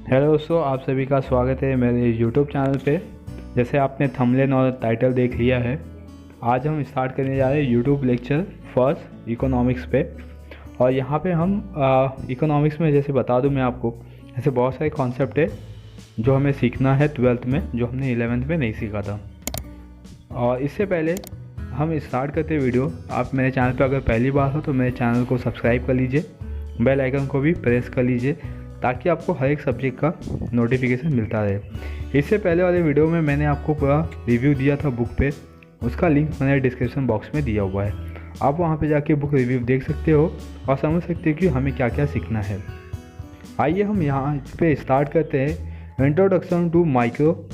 Hello दोस्तों, आप सभी का स्वागत है मेरे यूट्यूब चैनल पे। जैसे आपने थंबनेल और टाइटल देख लिया है, आज हम स्टार्ट करने जा रहे हैं यूट्यूब लेक्चर फर्स्ट इकोनॉमिक्स पे। और यहाँ पे हम इकोनॉमिक्स में जैसे बता दूँ मैं आपको, ऐसे बहुत सारे कॉन्सेप्ट है जो हमें सीखना है 12th में, जो हमने 11th में नहीं सीखा था। और इससे पहले हम स्टार्ट करते वीडियो, आप मेरे चैनल पर अगर पहली बार हो तो मेरे चैनल को सब्सक्राइब कर लीजिए, बेल आइकन को भी प्रेस कर लीजिए ताकि आपको हर एक सब्जेक्ट का नोटिफिकेशन मिलता रहे। इससे पहले वाले वीडियो में मैंने आपको पूरा रिव्यू दिया था बुक पे, उसका लिंक मैंने डिस्क्रिप्शन बॉक्स में दिया हुआ है। आप वहाँ पे जाके बुक रिव्यू देख सकते हो और समझ सकते हो कि हमें क्या क्या सीखना है। आइए हम यहाँ पे स्टार्ट करते हैं। Introduction to micro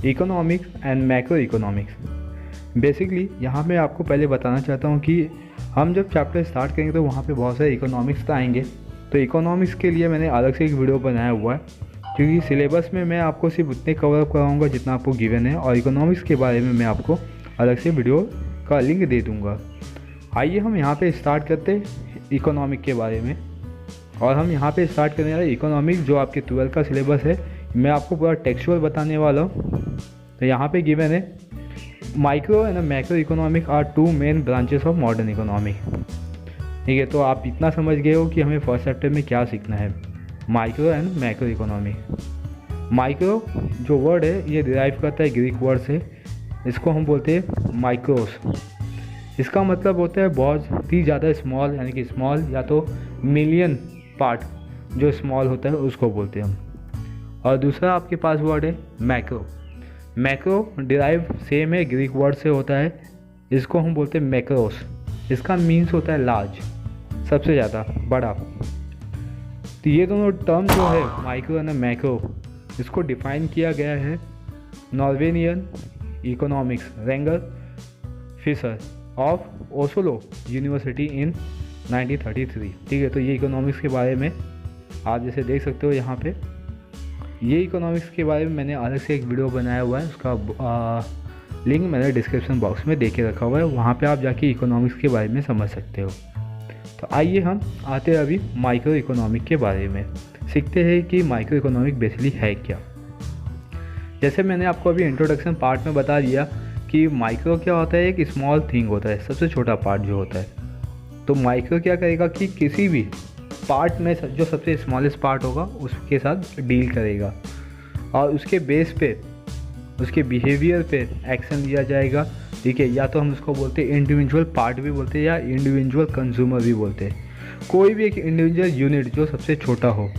economics and macro economics. Basically यहाँ पे आपको पहले बताना चाहता हूँ कि हम जब चैप्टर स्टार्ट करेंगे तो वहाँ पे बहुत सारे इकोनॉमिक्स आएंगे। तो इकोनॉमिक्स के लिए मैंने अलग से एक वीडियो बनाया हुआ है, क्योंकि सिलेबस में मैं आपको सिर्फ उतने कवर अप कराऊँगा जितना आपको गिवन है, और इकोनॉमिक्स के बारे में मैं आपको अलग से वीडियो का लिंक दे दूँगा। आइए हम यहाँ पे स्टार्ट करते हैं इकोनॉमिक के बारे में। और हम यहाँ पे स्टार्ट करने वाले इकोनॉमिक्स जो आपके 12 का सिलेबस है, मैं आपको पूरा टेक्सचुअल बताने वाला हूँ। तो यहाँ पे गिवन है micro and macro economic are two main branches of modern economic. ठीक है, तो आप इतना समझ गए हो कि हमें फर्स्ट चैप्टर में क्या सीखना है, micro and macro economic. Micro जो वर्ड है ये डिराइव करता है ग्रीक वर्ड से, इसको हम बोलते हैं माइक्रोस। इसका मतलब होता है बहुत ही ज़्यादा स्मॉल, यानी कि स्मॉल या तो मिलियन पार्ट जो स्मॉल होता है उसको बोलते हैं हम। और दूसरा आपके पास वर्ड है मैक्रो। मैक्रो डिराइव सेम है ग्रीक वर्ड से होता है, इसको हम बोलते हैं मैक्रोस। इसका मीन्स होता है लार्ज, सबसे ज़्यादा बड़ा। तो ये दोनों टर्म जो है माइक्रो एंड मैक्रो, इसको डिफाइन किया गया है Norwegian economics Ragnar Fisher of Oslo university in 1933। ठीक है, तो ये इकोनॉमिक्स के बारे में आप जैसे देख सकते हो यहाँ पे, ये इकोनॉमिक्स के बारे में मैंने अलग से एक वीडियो बनाया हुआ है, उसका लिंक मैंने डिस्क्रिप्शन बॉक्स में दे के रखा हुआ है, वहाँ पे आप जाके इकोनॉमिक्स के बारे में समझ सकते हो। तो आइए हम आते हैं अभी माइक्रो इकोनॉमिक के बारे में, सीखते हैं कि माइक्रो इकोनॉमिक बेसिकली है क्या। जैसे मैंने आपको अभी इंट्रोडक्शन पार्ट में बता दिया कि माइक्रो क्या होता है, एक स्मॉल थिंग होता है, सबसे छोटा पार्ट जो होता है। तो माइक्रो क्या करेगा कि किसी भी पार्ट में जो सबसे स्मॉलेस्ट पार्ट होगा उसके साथ डील करेगा, और उसके बेस पे, उसके बिहेवियर पे एक्शन लिया जाएगा। ठीक है, या तो हम उसको बोलते हैं इंडिविजुअल पार्ट भी बोलते हैं या इंडिविजुअल कंज्यूमर भी बोलते हैं। कोई भी एक इंडिविजुअल यूनिट जो सबसे छोटा हो,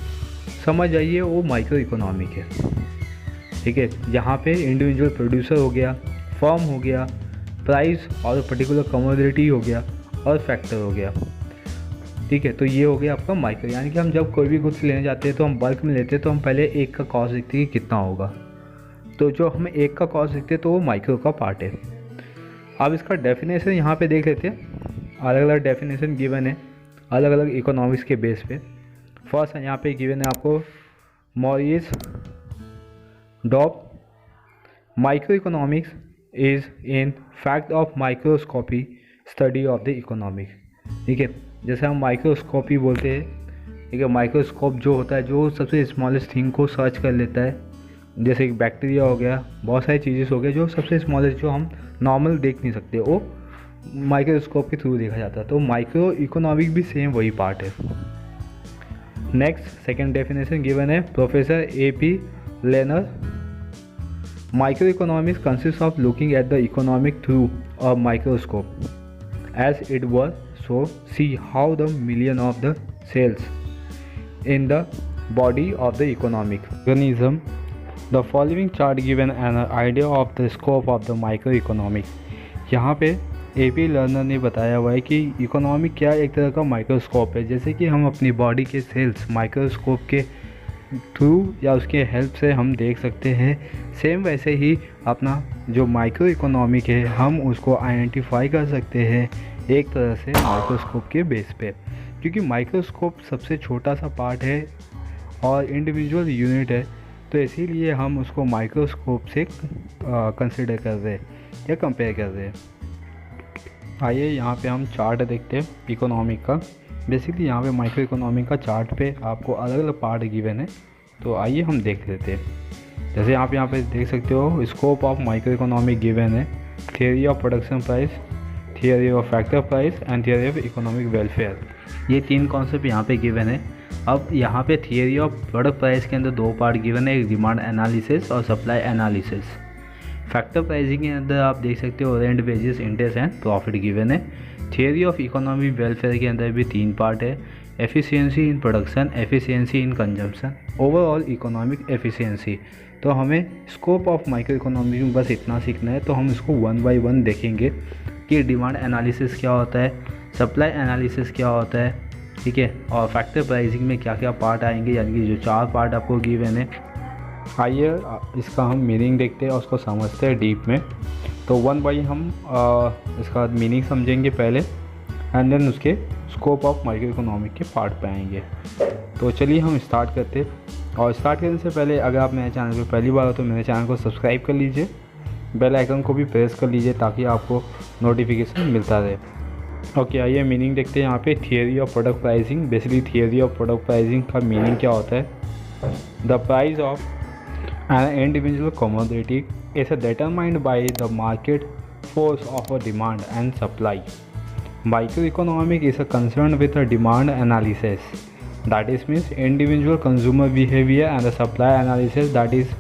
समझ जाइए वो माइक्रो इकोनॉमिक है। ठीक है, यहाँ पे इंडिविजुअल प्रोड्यूसर हो गया, फर्म हो गया, प्राइस और पर्टिकुलर कमोडिटी हो गया, और फैक्टर हो गया। ठीक है, तो ये हो गया आपका माइक्रो। यानी कि हम जब कोई भी गुड्स लेने जाते हैं तो हम बल्क में लेते हैं, तो हम पहले एक का कॉस्ट देखते हैं कि कितना होगा। तो जो हमें एक का कॉस्ट दिखते हैं तो वो माइक्रो का पार्ट है। अब इसका डेफिनेशन यहाँ पे देख लेते हैं, अलग अलग डेफिनेशन गिवन है अलग अलग इकोनॉमिक्स के बेस पे। फर्स्ट यहाँ पे गिवन है आपको Maurice Dobb, micro economics is in fact of microscopy study of the economic. ठीक है, जैसे हम माइक्रोस्कोपी बोलते हैं, ठीक है, माइक्रोस्कोप जो होता है जो सबसे स्मॉलेस्ट थिंग को सर्च कर लेता है, जैसे कि बैक्टीरिया हो गया, बहुत सारी चीज़ें हो गया जो सबसे स्मॉलेस्ट, जो हम नॉर्मल देख नहीं सकते, वो माइक्रोस्कोप के थ्रू देखा जाता है। तो माइक्रो इकोनॉमिक भी सेम वही पार्ट है। नेक्स्ट सेकंड डेफिनेशन गिवन है professor AP Lerner. Micro economics consist of looking at the economic through a microscope as it work, so see how the million of the cells in the body of the economic organism. The following chart given an idea of the scope of the microeconomic। यहाँ पे AP learner ने बताया हुआ है कि economic क्या एक तरह का माइक्रोस्कोप है। जैसे कि हम अपनी बॉडी के सेल्स माइक्रोस्कोप के थ्रू या उसके हेल्प से हम देख सकते हैं, सेम वैसे ही अपना जो माइक्रो इकोनॉमिक है हम उसको आइडेंटिफाई कर सकते हैं एक तरह से माइक्रोस्कोप के बेस पे, क्योंकि माइक्रोस्कोप सबसे छोटा सा पार्ट है और इंडिविजुअल यूनिट है, तो इसीलिए हम उसको माइक्रोस्कोप से कंसिडर कर रहे हैं या कंपेयर कर रहे हैं। आइए यहाँ पे हम चार्ट देखते हैं इकोनॉमिक का। बेसिकली यहाँ पे माइक्रो इकोनॉमिक का चार्ट पे आपको अलग अलग पार्ट गिवन है, तो आइए हम देख लेते हैं। जैसे आप यहाँ पे देख सकते हो, scope of micro economic given है, theory of production price, theory of factor price and theory of economic welfare. ये 3 कॉन्सेप्ट यहाँ पे गिवन है। अब यहाँ पे थियोरी ऑफ प्रोडक्ट प्राइस के अंदर 2 पार्ट गिवन है, एक डिमांड एनालिसिस और सप्लाई एनालिसिस। फैक्टर प्राइसिंग के अंदर आप देख सकते हो rent, wages, interest and profit given है। थियोरी ऑफ इकोनॉमिक वेलफेयर के अंदर भी 3 पार्ट है, efficiency in production, efficiency in consumption, overall economic efficiency. तो हमें स्कोप ऑफ माइक्रो इकोनॉमिक में बस इतना सीखना है। तो हम इसको 1 बाय 1 देखेंगे कि डिमांड एनालिसिस क्या होता है, सप्लाई एनालिसिस क्या होता है, ठीक है, और फैक्टर प्राइसिंग में क्या क्या पार्ट आएंगे, यानी कि जो 4 पार्ट आपको गिवन है। आइए इसका हम मीनिंग देखते हैं और उसको समझते हैं डीप में। तो 1 बाय हम इसका मीनिंग समझेंगे पहले, एंड देन उसके स्कोप ऑफ माइक्रो इकोनॉमिक के पार्ट पे आएंगे। तो चलिए हम स्टार्ट करते हैं। और स्टार्ट करने से पहले अगर आप मेरे चैनल पे पहली बार हो तो मेरे चैनल को सब्सक्राइब कर लीजिए, बेल आइकन को भी प्रेस कर लीजिए ताकि आपको नोटिफिकेशन मिलता रहे। ओके, आइए मीनिंग देखते हैं यहाँ पे। Theory of product pricing, basically theory of product pricing का मीनिंग क्या होता है? The price of an individual commodity is determined by the market force of a demand and supply. Microeconomic is concerned with a demand analysis, that is means individual consumer behavior, and the supply analysis, that is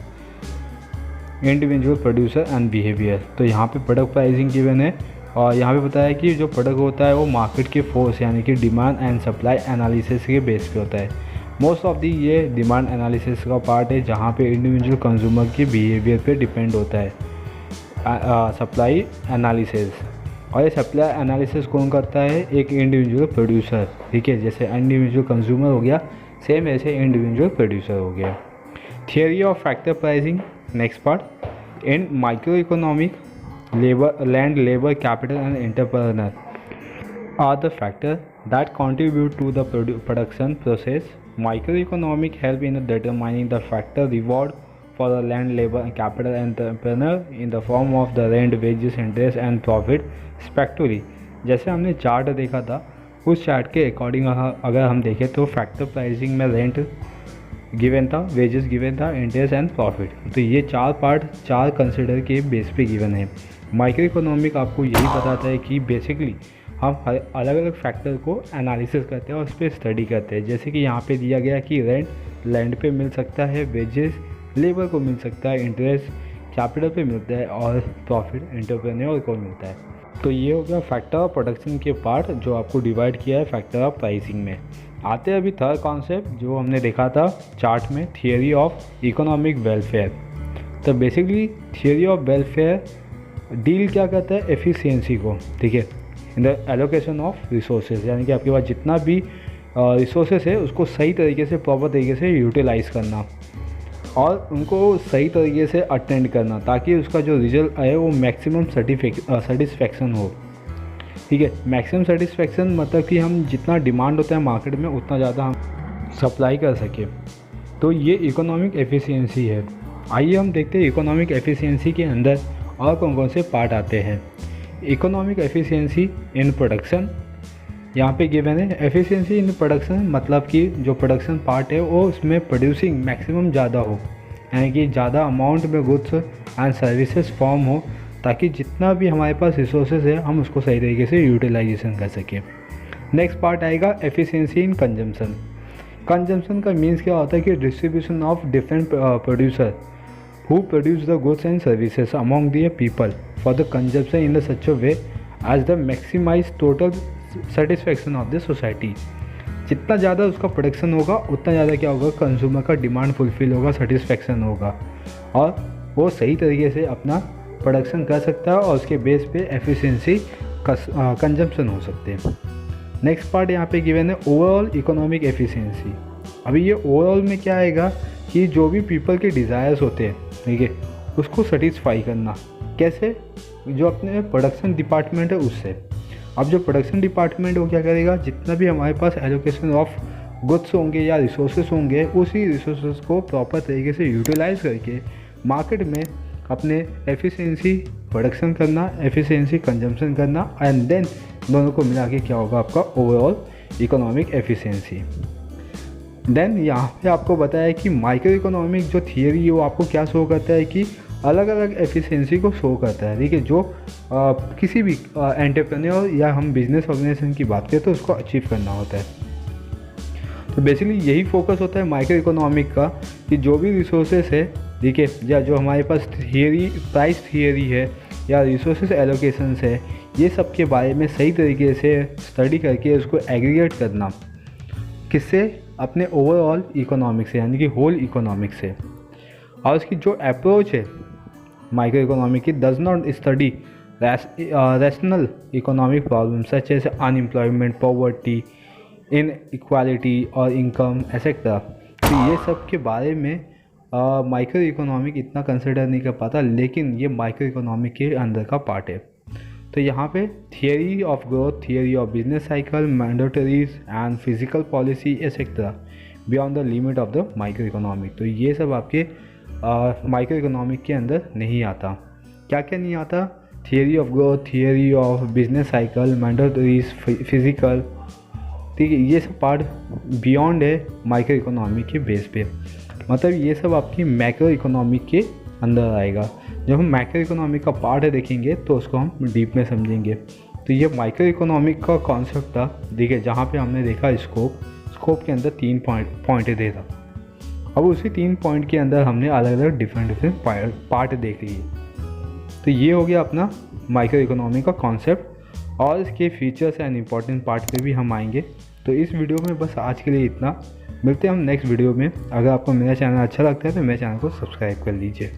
individual producer and behavior. तो यहाँ पे product pricing given है और यहाँ पे बताया कि जो प्रोडक्ट होता है वो मार्केट के फोर्स यानी कि डिमांड एंड सप्लाई एनालिसिस के बेस पे होता है। मोस्ट ऑफ दी ये डिमांड एनालिसिस का पार्ट है जहाँ पे इंडिविजुअल कंज्यूमर के बिहेवियर पे डिपेंड होता है सप्लाई एनालिसिस। और ये सप्लाई एनालिसिस कौन करता है? एक इंडिविजुअल प्रोड्यूसर, ठीक है, जैसे इंडिविजुअल कंज्यूमर हो गया, सेम ऐसे इंडिविजुअल प्रोड्यूसर हो गया। Theory of factor pricing, next part. In micro economic, labour, land, labour, capital and entrepreneur are the factors that contribute to the production process. Microeconomic help in determining the factor reward for the land, labor, and capital entrepreneur in the form of the rent, wages, interest and profit respectively. जैसे हमने chart देखा था, उस chart के according अगर हम देखें तो फैक्टर प्राइसिंग में रेंट गिवन था, वेजेस गिवन था, इंटरेस्ट एंड प्रॉफिट। तो ये 4 पार्ट 4 कंसिडर के बेस पे गिवन है। माइक्रो इकोनॉमिक आपको यही बताता है कि बेसिकली हम अलग अलग फैक्टर को एनालिसिस करते हैं और उस पर स्टडी करते हैं। जैसे कि यहाँ पे दिया गया कि रेंट लैंड पे मिल सकता है, वेजेस लेबर को मिल सकता है, इंटरेस्ट कैपिटल पे मिलता है और प्रॉफिट एंटरप्रेन्योर को मिलता है। तो ये हो गया फैक्टर ऑफ प्रोडक्शन के पार्ट जो आपको डिवाइड किया है फैक्टर ऑफ प्राइसिंग में। आते हैं अभी थर्ड कॉन्सेप्ट जो हमने देखा था चार्ट में, थियोरी ऑफ इकोनॉमिक वेलफेयर। तो basically theory of welfare deal क्या करता है? एफिशिएंसी को, ठीक है, in the allocation of resources, यानी कि आपके पास जितना भी रिसोर्सेज है उसको सही तरीके से, प्रॉपर तरीके से यूटिलाइज़ करना और उनको सही तरीके से अटेंड करना ताकि उसका जो रिजल्ट आए वो मैक्सिमम सेटिस्फेक्शन हो, ठीक है। मैक्सिमम सेटिस्फेक्शन मतलब कि हम जितना डिमांड होता है मार्केट में उतना ज़्यादा हम सप्लाई कर सकें। तो ये इकोनॉमिक एफिशिएंसी है। आइए हम देखते हैं इकोनॉमिक एफिशिएंसी के अंदर और कौन कौन से पार्ट आते हैं। इकोनॉमिक एफिशिएंसी इन प्रोडक्शन यहाँ पे गिवन है। एफिशिएंसी इन प्रोडक्शन मतलब कि जो प्रोडक्शन पार्ट है वो उसमें प्रोड्यूसिंग मैक्सिमम ज़्यादा हो, यानी कि ज़्यादा अमाउंट में गुड्स एंड सर्विसेज फॉर्म हो ताकि जितना भी हमारे पास रिसोर्सेज है हम उसको सही तरीके से यूटिलाइजेशन कर सकें। नेक्स्ट पार्ट आएगा एफिशिएंसी इन कंजम्पशन। कंजम्पशन का मीन्स क्या होता है कि distribution of different producer who produce the goods and services among the people for the consumption in such a way as the maximize total satisfaction of the society। जितना ज़्यादा उसका production होगा उतना ज़्यादा क्या होगा, कंज्यूमर का डिमांड फुलफिल होगा, सेटिस्फेक्शन होगा और वो सही तरीके से अपना प्रोडक्शन कर सकता है और उसके बेस पे एफिशिएंसी कंजम्पशन हो सकते हैं। नेक्स्ट पार्ट यहाँ पे गिवन है ओवरऑल इकोनॉमिक एफिशिएंसी। अभी ये ओवरऑल में क्या आएगा कि जो भी पीपल के डिज़ायर्स होते हैं, ठीक है, उसको सेटिस्फाई करना। कैसे? जो अपने प्रोडक्शन डिपार्टमेंट है उससे। अब जो प्रोडक्शन डिपार्टमेंट वो क्या करेगा, जितना भी हमारे पास एलोकेशन ऑफ गुड्स होंगे या रिसोर्सेज होंगे उसी रिसोर्सेज को प्रॉपर तरीके से यूटिलाइज़ करके मार्केट में अपने एफिशिएंसी प्रोडक्शन करना, एफिशिएंसी कंजम्पशन करना एंड देन दोनों को मिला के क्या होगा आपका ओवरऑल इकोनॉमिक एफिशिएंसी। देन यहाँ पे आपको बताया कि माइक्रो इकोनॉमिक जो थियरी है वो आपको क्या शो करता है कि अलग अलग एफिशिएंसी को शो करता है, ठीक है, जो किसी भी एंटरप्रेन्योर या हम बिजनेस ऑर्गेनाइजेशन की बात करें तो उसको अचीव करना होता है। तो बेसिकली यही फोकस होता है माइक्रो इकोनॉमिक का कि जो भी रिसोर्सेस है, ठीक है, या जो हमारे पास थियरी प्राइस थियरी है या रिसोर्सेस एलोकेशंस है, ये सब के बारे में सही तरीके से स्टडी करके उसको एग्रीगेट करना, किससे, अपने ओवरऑल इकोनॉमिक से, यानी कि होल इकोनॉमिक से। और उसकी जो अप्रोच है माइक्रो इकोनॉमिक की, does not study rational economic problem such as unemployment, poverty, inequality और इनकम एसेट्रा। तो ये सब के बारे में माइक्रो इकोनॉमिक इतना कंसिडर नहीं कर पाता, लेकिन ये माइक्रो इकोनॉमिक के अंदर का पार्ट है। तो यहाँ पे theory of growth, theory of business cycle, mandatories and physical policy etcetera beyond the limit of the micro economic. तो ये सब आपके माइक्रो इकोनॉमिक के अंदर नहीं आता। क्या क्या नहीं आता? Theory of growth, theory of business cycle, mandatories, physical, ठीक है, ये सब पार्ट बियॉन्ड है माइक्रो इकोनॉमिक के बेस पे। मतलब ये सब आपकी मैक्रो इकोनॉमिक के अंदर आएगा। जब हम मैक्रो इकोनॉमिक का पार्ट है देखेंगे तो उसको हम डीप में समझेंगे। तो ये माइक्रो इकोनॉमिक का कॉन्सेप्ट था, देखिए, जहाँ पे हमने देखा स्कोप के अंदर 3 पॉइंट दे था। अब उसी 3 पॉइंट के अंदर हमने अलग अलग डिफरेंट पार्ट देख लिए। तो ये हो गया अपना माइक्रो इकोनॉमिक का कॉन्सेप्ट, और इसके फीचर्स एंड इम्पॉर्टेंट पार्ट पे भी हम आएंगे। तो इस वीडियो में बस आज के लिए इतना, मिलते हैं हम नेक्स्ट वीडियो में। अगर आपको मेरा चैनल अच्छा लगता है तो मेरे चैनल को सब्सक्राइब कर लीजिए।